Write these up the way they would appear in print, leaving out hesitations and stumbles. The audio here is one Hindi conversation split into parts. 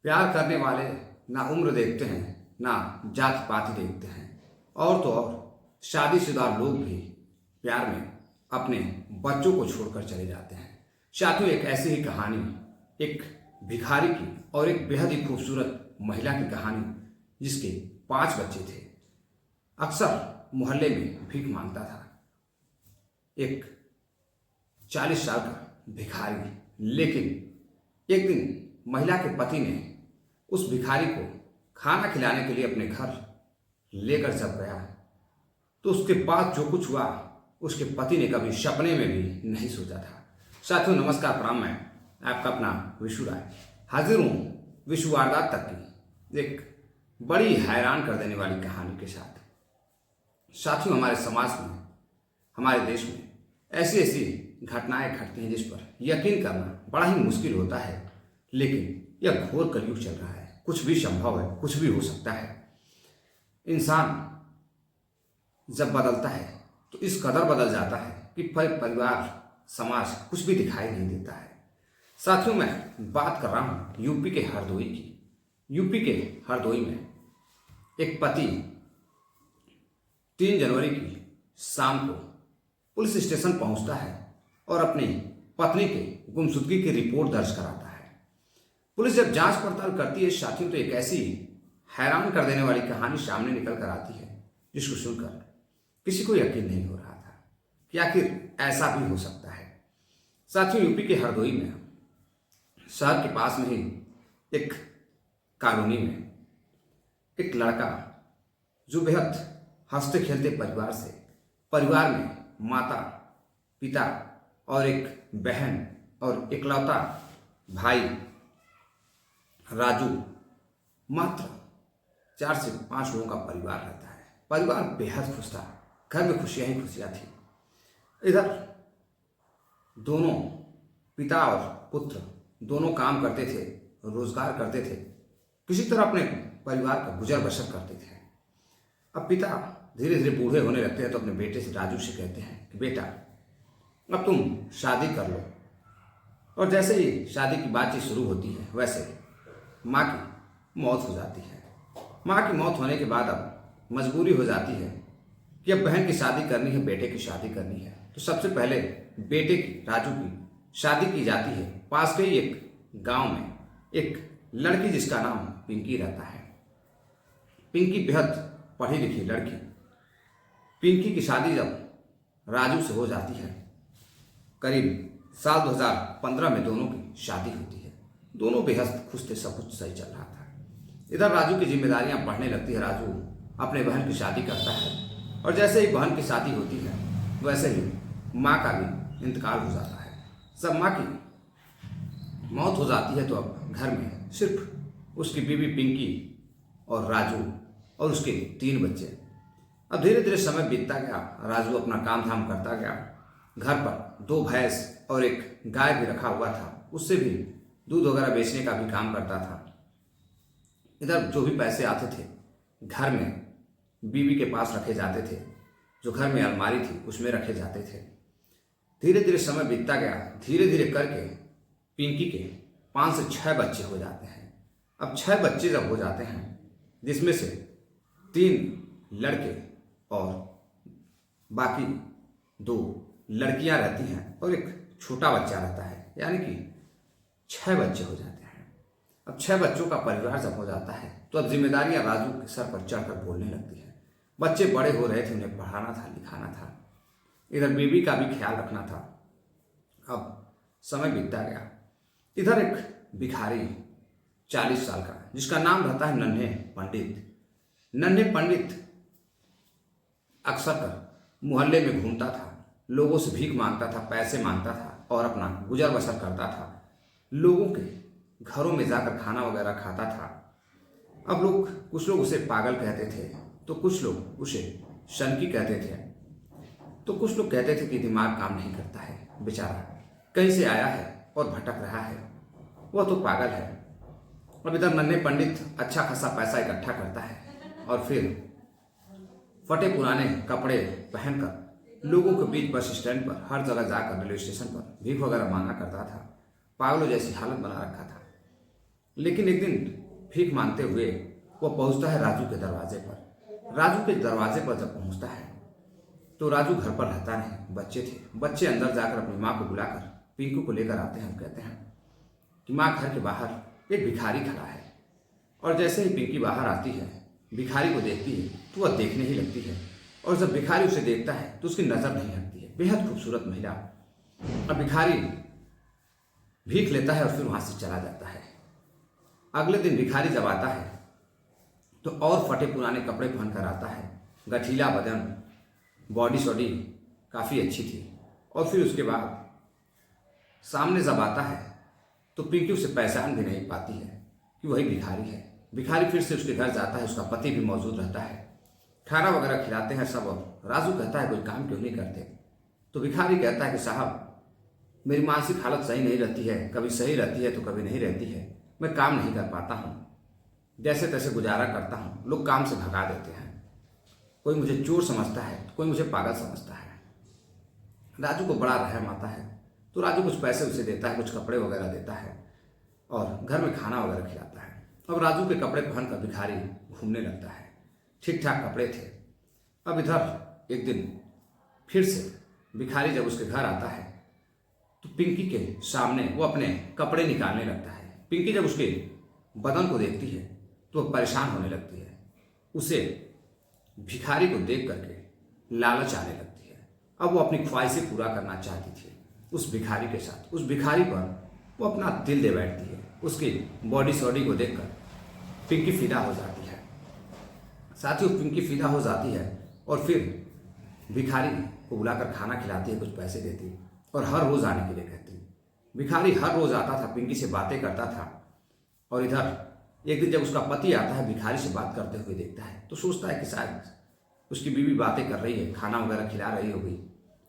प्यार करने वाले ना उम्र देखते हैं ना जात पात देखते हैं। और तो और शादीशुदा लोग भी प्यार में अपने बच्चों को छोड़कर चले जाते हैं। साथियों, एक ऐसी ही कहानी एक भिखारी की और एक बेहद ही खूबसूरत महिला की कहानी, जिसके 5 बच्चे थे। अक्सर मोहल्ले में भीख मांगता था एक 40 साल का भिखारी। लेकिन एक दिन महिला के पति ने उस भिखारी को खाना खिलाने के लिए अपने घर लेकर जब गया, तो उसके बाद जो कुछ हुआ उसके पति ने कभी सपने में भी नहीं सोचा था। साथियों नमस्कार, प्रणाम। मैं आपका अपना विशु राय हाजिर हूँ विश्व वारदात तक की एक बड़ी हैरान कर देने वाली कहानी के साथ। साथियों, हमारे समाज में, हमारे देश में ऐसी ऐसी घटनाएं घटती हैं जिस पर यकीन करना बड़ा ही मुश्किल होता है। लेकिन यह घोर कलयुग चल रहा है, कुछ भी संभव है, कुछ भी हो सकता है। इंसान जब बदलता है तो इस कदर बदल जाता है कि परिवार, समाज कुछ भी दिखाई नहीं देता है। साथियों, मैं बात कर रहा हूँ यूपी के हरदोई की। यूपी के हरदोई में एक पति 3 जनवरी की शाम को पुलिस स्टेशन पहुंचता है और अपनी पत्नी के गुमशुदगी की रिपोर्ट दर्ज कराता है। पुलिस जब जांच पड़ताल करती है साथियों, तो एक ऐसी हैरान कर देने वाली कहानी सामने निकल कर आती है जिसको सुनकर किसी को यकीन नहीं हो रहा था कि आखिर ऐसा भी हो सकता है। साथियों, यूपी के हरदोई में शहर के पास में ही एक कॉलोनी में एक लड़का जो बेहद हंसते खेलते परिवार में माता, पिता और एक बहन और इकलौता भाई राजू, मात्र 4 से 5 लोगों का परिवार रहता है। परिवार बेहद खुश था, घर में खुशियां ही खुशियां थी। इधर दोनों पिता और पुत्र दोनों काम करते थे, रोजगार करते थे, किसी तरह अपने परिवार का गुजर बसर करते थे। अब पिता धीरे धीरे बूढ़े होने लगते हैं तो अपने बेटे से, राजू से कहते हैं कि बेटा अब तुम शादी कर लो। और जैसे ही शादी की बातचीत शुरू होती है वैसे माँ की मौत हो जाती है। माँ की मौत होने के बाद अब मजबूरी हो जाती है कि अब बहन की शादी करनी है, बेटे की शादी करनी है। तो सबसे पहले बेटे की, राजू की शादी की जाती है पास के ही एक गांव में एक लड़की जिसका नाम पिंकी रहता है। पिंकी बेहद पढ़ी लिखी लड़की। पिंकी की शादी जब राजू से हो जाती है, करीब साल 2015 में दोनों की शादी होती है। दोनों बेहद खुश थे, सब कुछ सही चल रहा था। इधर राजू की जिम्मेदारियां बढ़ने लगती है। राजू अपने बहन की शादी करता है और जैसे ही बहन की शादी होती है वैसे ही माँ का भी इंतकाल हो जाता है। जब माँ की मौत हो जाती है तो अब घर में सिर्फ उसकी बीवी पिंकी और राजू और उसके 3 बच्चे। अब धीरे धीरे समय बीतता गया, राजू अपना काम धाम करता गया। घर पर 2 भैंस और एक गाय भी रखा हुआ था, उससे भी दूध वगैरह बेचने का भी काम करता था। इधर जो भी पैसे आते थे घर में बीवी के पास रखे जाते थे, जो घर में अलमारी थी उसमें रखे जाते थे। धीरे धीरे समय बीतता गया, धीरे धीरे करके पिंकी के 5 से 6 बच्चे हो जाते हैं। अब 6 बच्चे जब हो जाते हैं, जिसमें से 3 लड़के और बाकी 2 लड़कियां रहती हैं और एक छोटा बच्चा रहता है, यानी कि 6 बच्चे हो जाते हैं। अब 6 बच्चों का परिवार जब हो जाता है तो अब जिम्मेदारियां राजू के सर पर चढ़कर बोलने लगती है। बच्चे बड़े हो रहे थे, उन्हें पढ़ाना था, लिखाना था, इधर बीवी का भी ख्याल रखना था। अब समय बीतता गया। इधर एक भिखारी 40 साल का, जिसका नाम रहता है नन्हे पंडित। नन्हे पंडित अक्सर कर मोहल्ले में घूमता था, लोगों से भीख मांगता था, पैसे मांगता था और अपना गुजर बसर करता था। लोगों के घरों में जाकर खाना वगैरह खाता था। अब कुछ लोग उसे पागल कहते थे, तो कुछ लोग उसे शनकी कहते थे, तो कुछ लोग कहते थे कि दिमाग काम नहीं करता है, बेचारा कहीं से आया है और भटक रहा है, वह तो पागल है। अब इधर नन्हे पंडित अच्छा खासा पैसा इकट्ठा करता है और फिर फटे पुराने कपड़े पहनकर लोगों के बीच बस स्टैंड पर, हर जगह जाकर, रेलवे स्टेशन पर भीख वगैरह मांगा करता था। पागलों जैसी हालत बना रखा था। लेकिन एक दिन भीख मांगते हुए वो पहुंचता है राजू के दरवाजे पर। राजू के दरवाजे पर जब पहुंचता है तो राजू घर पर रहता नहीं, बच्चे थे। बच्चे अंदर जाकर अपनी माँ को बुलाकर पिंकू को लेकर आते हैं। हम कहते हैं कि माँ, घर के बाहर एक भिखारी खड़ा है। और जैसे ही पिंकी बाहर आती है, भिखारी को देखती है तो वह देखने ही लगती है। और जब भिखारी उसे देखता है तो उसकी नज़र नहीं हटती है। बेहद खूबसूरत महिला। अब भिखारी भीख लेता है और फिर वहाँ से चला जाता है। अगले दिन भिखारी जब आता है तो और फटे पुराने कपड़े पहनकर आता है। गठीला बदन, बॉडी शॉडी काफ़ी अच्छी थी। और फिर उसके बाद सामने जब आता है तो पिंकी उसे पहचान भी नहीं पाती है कि वही भिखारी है। भिखारी फिर से उसके घर जाता है। उसका पति भी मौजूद रहता है। खाना वगैरह खिलाते हैं सब। और राजू कहता है कोई काम क्यों नहीं करते। तो भिखारी कहता है कि साहब, मेरी मानसिक हालत सही नहीं रहती है, कभी सही रहती है तो कभी नहीं रहती है। मैं काम नहीं कर पाता हूँ, जैसे तैसे गुजारा करता हूँ। लोग काम से भगा देते हैं। कोई मुझे चोर समझता है, कोई मुझे पागल समझता है। राजू को बड़ा रहम आता है तो राजू कुछ पैसे उसे देता है, कुछ कपड़े वगैरह देता है और घर में खाना वगैरह खिलाता है। अब राजू के कपड़े पहनकर भिखारी घूमने लगता है। ठीक ठाक कपड़े थे। अब इधर एक दिन फिर से भिखारी जब उसके घर आता है तो पिंकी के सामने वो अपने कपड़े निकालने लगता है। पिंकी जब उसके बदन को देखती है तो वह परेशान होने लगती है। उसे भिखारी को देख करके लालच आने लगती है। अब वो अपनी ख्वाहिशें पूरा करना चाहती थी उस भिखारी के साथ। उस भिखारी पर वो अपना दिल दे बैठती है। उसकी बॉडी सॉडी को देखकर पिंकी फिदा हो जाती है। साथ ही पिंकी फिदा हो जाती है और फिर भिखारी को बुलाकर खाना खिलाती है, कुछ पैसे देती है और हर रोज़ आने के लिए कहती है। भिखारी हर रोज़ आता था, पिंकी से बातें करता था। और इधर एक दिन जब उसका पति आता है, भिखारी से बात करते हुए देखता है तो सोचता है कि शायद उसकी बीवी बातें कर रही है, खाना वगैरह खिला रही होगी,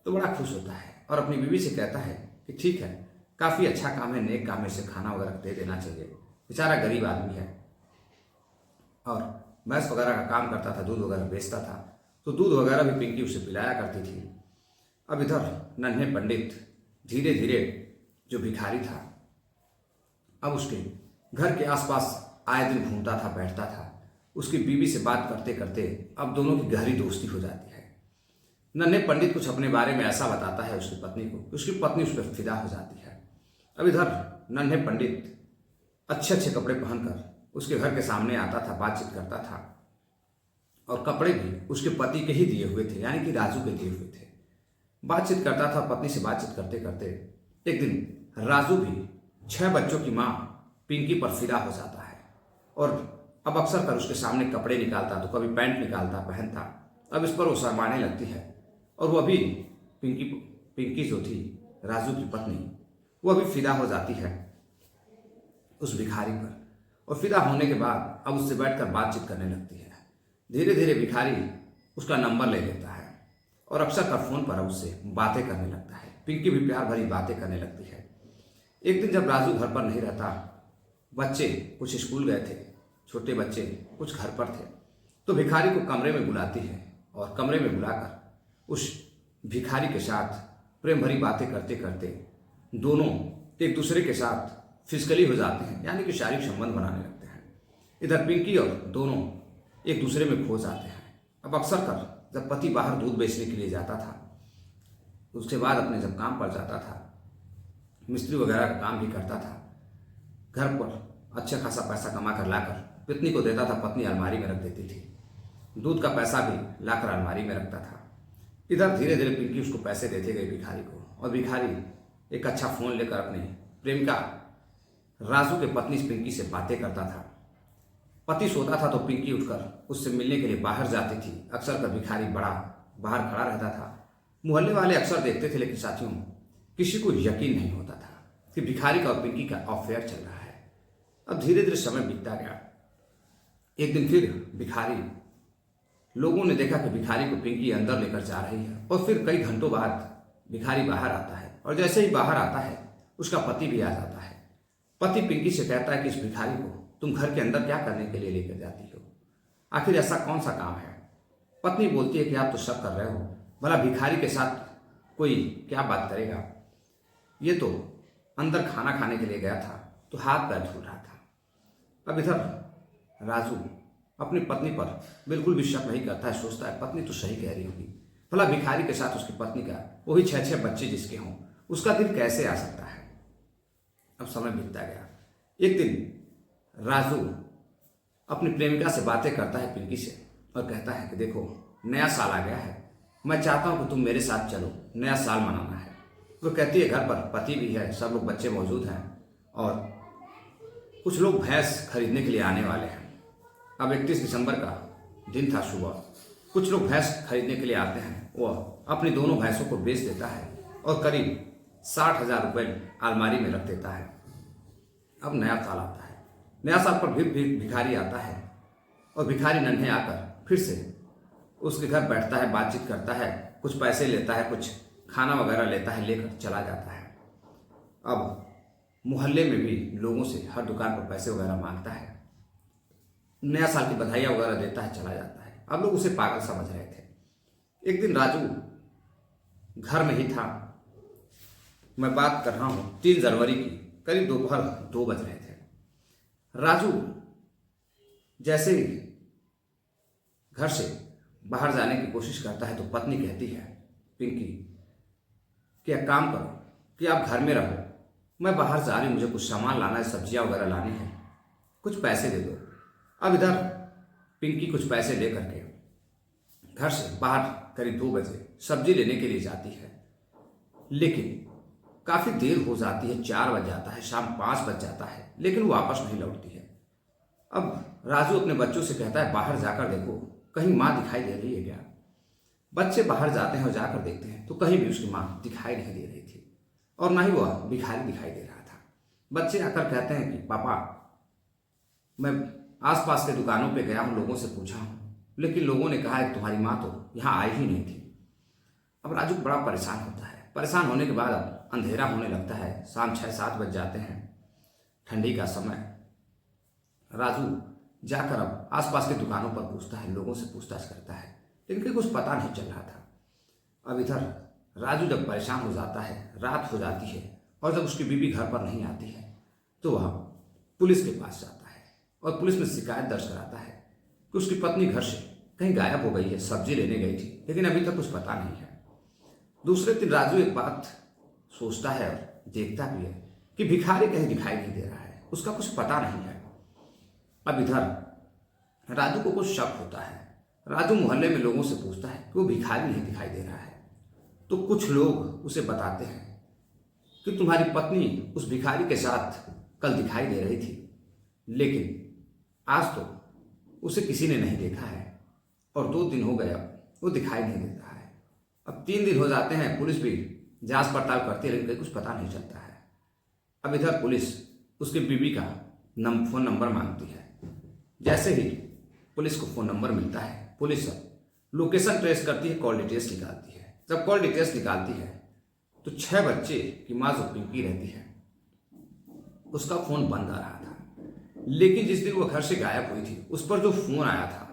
तो बड़ा खुश होता है और अपनी बीवी से कहता है कि ठीक है, काफ़ी अच्छा काम है, नेक काम है, इसे खाना वगैरह दे देना चाहिए। बेचारा गरीब आदमी है और भैंस वगैरह का काम करता था, दूध वगैरह बेचता था, तो दूध वगैरह भी पिंकी उसे पिलाया करती थी। अब इधर नन्हे पंडित धीरे धीरे जो भिखारी था अब उसके घर के आसपास आए दिन घूमता था, बैठता था। उसकी बीवी से बात करते करते अब दोनों की गहरी दोस्ती हो जाती है। नन्हे पंडित कुछ अपने बारे में ऐसा बताता है उसकी पत्नी को, उसकी पत्नी उस पर फिदा हो जाती है। अब इधर नन्हे पंडित अच्छे अच्छे कपड़े पहनकर उसके घर के सामने आता था, बातचीत करता था और कपड़े भी उसके पति के ही दिए हुए थे, यानी कि राजू के दिए हुए थे। बातचीत करता था, पत्नी से बातचीत करते करते एक दिन राजू भी 6 बच्चों की माँ पिंकी पर फिदा हो जाता है और अब अक्सर कर उसके सामने कपड़े निकालता, तो कभी पैंट निकालता, पहनता। अब इस पर वो शर्माने लगती है और वो अभी पिंकी जो थी राजू की पत्नी, वो अभी फिदा हो जाती है उस भिखारी पर। और फिदा होने के बाद अब उससे बैठकर बातचीत करने लगती है। धीरे धीरे भिखारी उसका नंबर ले लेता है और अक्सर कर फोन पर उससे बातें करने लगता है। पिंकी भी प्यार भरी बातें करने लगती है। एक दिन जब राजू घर पर नहीं रहता, बच्चे कुछ स्कूल गए थे, छोटे बच्चे कुछ घर पर थे, तो भिखारी को कमरे में बुलाती है और कमरे में बुलाकर उस भिखारी के साथ प्रेम भरी बातें करते करते दोनों एक दूसरे के साथ फिजिकली हो जाते हैं, यानी कि शारीरिक संबंध बनाने लगते हैं। इधर पिंकी और दोनों एक दूसरे में खो जाते हैं। अब अक्सर कर जब पति बाहर दूध बेचने के लिए जाता था, उसके बाद अपने जब काम पर जाता था, मिस्त्री वगैरह का काम भी करता था, घर पर अच्छा खासा पैसा कमा कर लाकर पत्नी को देता था, पत्नी अलमारी में रख देती थी। दूध का पैसा भी लाकर अलमारी में रखता था। इधर धीरे धीरे पिंकी उसको पैसे देते गए भिखारी को, और भिखारी एक अच्छा फ़ोन लेकर अपने प्रेमिका राजू के पत्नी पिंकी से बातें करता था। पति सोता था तो पिंकी उठकर उससे मिलने के लिए बाहर जाती थी। अक्सर का भिखारी बड़ा बाहर खड़ा रहता था। मोहल्ले वाले अक्सर देखते थे, लेकिन साथियों किसी को यकीन नहीं होता था कि भिखारी का और पिंकी का अफेयर चल रहा है। अब धीरे धीरे समय बीतता गया। एक दिन फिर भिखारी, लोगों ने देखा कि भिखारी को पिंकी अंदर लेकर जा रही है, और फिर कई घंटों बाद भिखारी बाहर आता है, और जैसे ही बाहर आता है उसका पति भी आ जाता है। पति पिंकी से कहता है कि इस भिखारी को तुम घर के अंदर क्या करने के लिए लेकर जाती हो, आखिर ऐसा कौन सा काम है। पत्नी बोलती है कि आप तो शक कर रहे हो, भला भिखारी के साथ कोई क्या बात करेगा, ये तो अंदर खाना खाने के लिए गया था तो हाथ पैर धुल रहा था। अब इधर राजू अपनी पत्नी पर बिल्कुल भी शक नहीं करता है, सोचता है पत्नी तो सही कह रही होगी, भला भिखारी के साथ उसकी पत्नी का वो भी 6-6 बच्चे जिसके हों उसका दिल कैसे आ सकता है। अब समय बीतता गया। एक दिन राजू अपनी प्रेमिका से बातें करता है, पिंकी से, और कहता है कि देखो नया साल आ गया है, मैं चाहता हूं कि तुम मेरे साथ चलो, नया साल मनाना है। वो कहती है घर पर पति भी है, सब लोग बच्चे मौजूद हैं और कुछ लोग भैंस खरीदने के लिए आने वाले हैं। अब 31 दिसंबर का दिन था सुबह, कुछ लोग भैंस खरीदने के लिए आते हैं। वह अपनी दोनों भैंसों को बेच देता है और करीब 60,000 रुपये अलमारी में रख देता है। अब नया साल आता है, नया साल पर भी भिखारी आता है और भिखारी नन्हे आकर फिर से उसके घर बैठता है, बातचीत करता है, कुछ पैसे लेता है, कुछ खाना वगैरह लेता है, लेकर चला जाता है। अब मोहल्ले में भी लोगों से हर दुकान पर पैसे वगैरह मांगता है, नया साल की बधाइयाँ वगैरह देता है, चला जाता है। अब लोग उसे पागल समझ रहे थे। एक दिन राजू घर में ही था, मैं बात कर रहा हूँ 3 जनवरी की, करीब दोपहर 2 बज रहे थे। राजू जैसे ही घर से बाहर जाने की कोशिश करता है तो पत्नी कहती है, पिंकी, कि एक काम करो कि आप घर में रहो, मैं बाहर जा रही हूँ, मुझे कुछ सामान लाना है, सब्जियाँ वगैरह लानी है, कुछ पैसे दे दो। अब इधर पिंकी कुछ पैसे ले करके घर से बाहर करीब 2 बजे सब्जी लेने के लिए जाती है, लेकिन काफ़ी देर हो जाती है, 4 बज जाता है, शाम 5 बज जाता है, लेकिन वो वापस नहीं लौटती है। अब राजू अपने बच्चों से कहता है बाहर जाकर देखो कहीं माँ दिखाई दे रही है क्या। बच्चे बाहर जाते हैं और जाकर देखते हैं तो कहीं भी उसकी माँ दिखाई नहीं दे रही थी और ना ही वह भिखारी दिखाई दे रहा था। बच्चे आकर कहते हैं कि पापा, मैं आसपास के दुकानों पे गया हूँ, लोगों से पूछा हूँ, लेकिन लोगों ने कहा है तुम्हारी माँ तो यहाँ आई ही नहीं थी। अब राजू बड़ा परेशान होता है। परेशान होने के बाद अब अंधेरा होने लगता है, शाम 6-7 बज जाते हैं, ठंडी का समय। राजू जाकर अब आसपास के दुकानों पर पूछता है, लोगों से पूछताछ करता है, लेकिन कुछ पता नहीं चल रहा था। अब इधर राजू जब परेशान हो जाता है, रात हो जाती है और जब उसकी बीवी घर पर नहीं आती है तो वह पुलिस के पास जाता है और पुलिस में शिकायत दर्ज कराता है कि उसकी पत्नी घर से कहीं गायब हो गई है, सब्जी लेने गई थी, लेकिन अभी तक कुछ पता नहीं है। दूसरे दिन राजू एक बात सोचता है और देखता भी है कि भिखारी कहीं दिखाई नहीं दे रहा है, उसका कुछ पता नहीं है। अब इधर राजू को कुछ शक होता है। राजू मोहल्ले में लोगों से पूछता है कि वो भिखारी नहीं दिखाई दे रहा है, तो कुछ लोग उसे बताते हैं कि तुम्हारी पत्नी उस भिखारी के साथ कल दिखाई दे रही थी, लेकिन आज तो उसे किसी ने नहीं देखा है और 2 दिन हो गए अब वो दिखाई नहीं देता है। अब 3 दिन हो जाते हैं, पुलिस भी जांच पड़ताल करती है, लेकिन कहीं कुछ पता नहीं चलता है। अब इधर पुलिस उसकी बीवी का फ़ोन नंबर मांगती है। जैसे ही पुलिस को फ़ोन नंबर मिलता है, पुलिस लोकेशन ट्रेस करती है, कॉल डिटेल्स निकालती है। जब कॉल डिटेल्स निकालती है तो 6 बच्चे की माँ जो पिंकी रहती है उसका फ़ोन बंद आ रहा था, लेकिन जिस दिन वो घर से गायब हुई थी उस पर जो फ़ोन आया था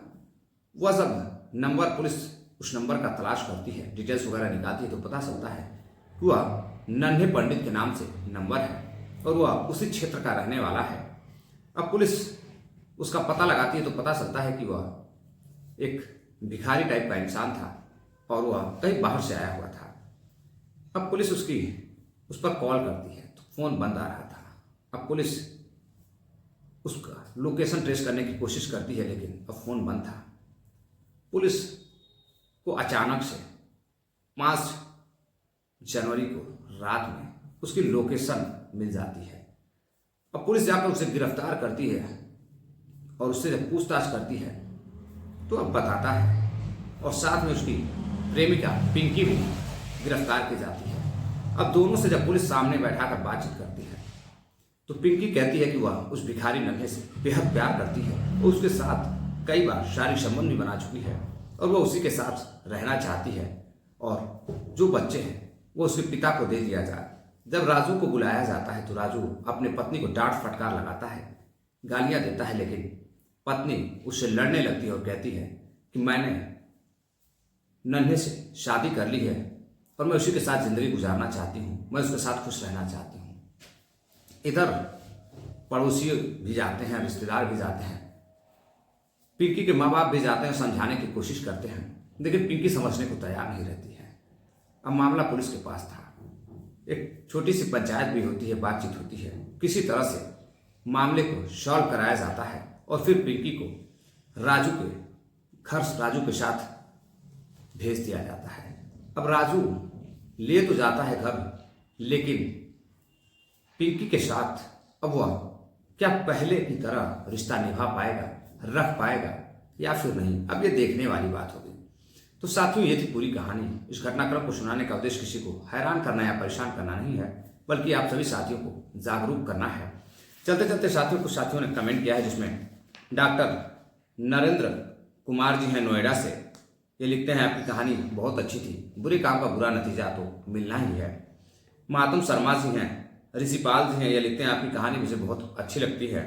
वह सब नंबर, पुलिस उस नंबर का तलाश करती है, डिटेल्स वगैरह निकालती है तो पता चलता है कि वह नन्हे पंडित के नाम से नंबर है और वह उसी क्षेत्र का रहने वाला है। अब पुलिस उसका पता लगाती है तो पता चलता है कि वह एक भिखारी टाइप का इंसान था और वह कहीं बाहर से आया हुआ था। अब पुलिस उस पर कॉल करती है तो फ़ोन बंद आ रहा था। अब पुलिस उसका लोकेशन ट्रेस करने की कोशिश करती है, लेकिन अब फ़ोन बंद था। पुलिस को अचानक से 5 जनवरी को रात में उसकी लोकेशन मिल जाती है। अब पुलिस जाकर उसे गिरफ्तार करती है और उससे जब पूछताछ करती है तो अब बताता है और साथ में उसकी प्रेमिका पिंकी भी गिरफ्तार की जाती है। अब दोनों से जब पुलिस सामने बैठाकर बातचीत करती है तो पिंकी कहती है कि वह उस भिखारी नन्हे से बेहद प्यार करती है और उसके साथ कई बार शारीरिक संबंध भी बना चुकी है और वह उसी के साथ रहना चाहती है और जो बच्चे हैं वो उसके पिता को दे दिया जाए। जब राजू को बुलाया जाता है तो राजू अपने पत्नी को डांट फटकार लगाता है, गालियां देता है, लेकिन पत्नी उससे लड़ने लगती है और कहती है कि मैंने नन्हे से शादी कर ली है और मैं उसी के साथ ज़िंदगी गुजारना चाहती हूँ, मैं उसके साथ खुश रहना चाहती हूँ। इधर पड़ोसी भी जाते हैं, रिश्तेदार भी जाते हैं, पिंकी के माँ बाप भी जाते हैं, समझाने की कोशिश करते हैं, लेकिन पिंकी समझने को तैयार नहीं रहती है। अब मामला पुलिस के पास था, एक छोटी सी पंचायत भी होती है, बातचीत होती है, किसी तरह से मामले को सॉल्व कराया जाता है और फिर पिंकी को राजू के साथ भेज दिया जाता है। अब राजू ले तो जाता है घर, लेकिन पिंकी के साथ अब वह क्या पहले की तरह रिश्ता निभा पाएगा, रख पाएगा या फिर नहीं, अब ये देखने वाली बात होगी। तो साथियों, ये थी पूरी कहानी। इस घटनाक्रम को सुनाने का उद्देश्य किसी को हैरान करना या परेशान करना नहीं है, बल्कि आप सभी साथियों को जागरूक करना है। चलते चलते साथियों, कुछ साथियों ने कमेंट किया है, जिसमें डॉक्टर नरेंद्र कुमार जी हैं नोएडा से। ये लिखते हैं, आपकी कहानी बहुत अच्छी थी, बुरे काम का बुरा नतीजा तो मिलना ही है। मातम शर्मा जी हैं, ऋषिपाल जी हैं, ये लिखते हैं, आपकी कहानी मुझे बहुत अच्छी लगती है।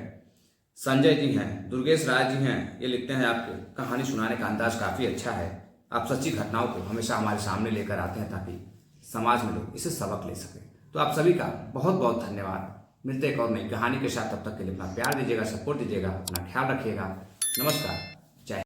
संजय जी हैं, दुर्गेश राज जी हैं, ये लिखते हैं, आपकी कहानी सुनाने का अंदाज काफ़ी अच्छा है। आप सच्ची घटनाओं को हमेशा हमारे सामने लेकर आते हैं ताकि समाज में लोग इसे सबक ले सकें। तो आप सभी का बहुत बहुत धन्यवाद। मिलते एक और नई कहानी के साथ, तब तक के लिए अपना प्यार दीजिएगा, सपोर्ट दीजिएगा, अपना ख्याल रखिएगा। नमस्कार।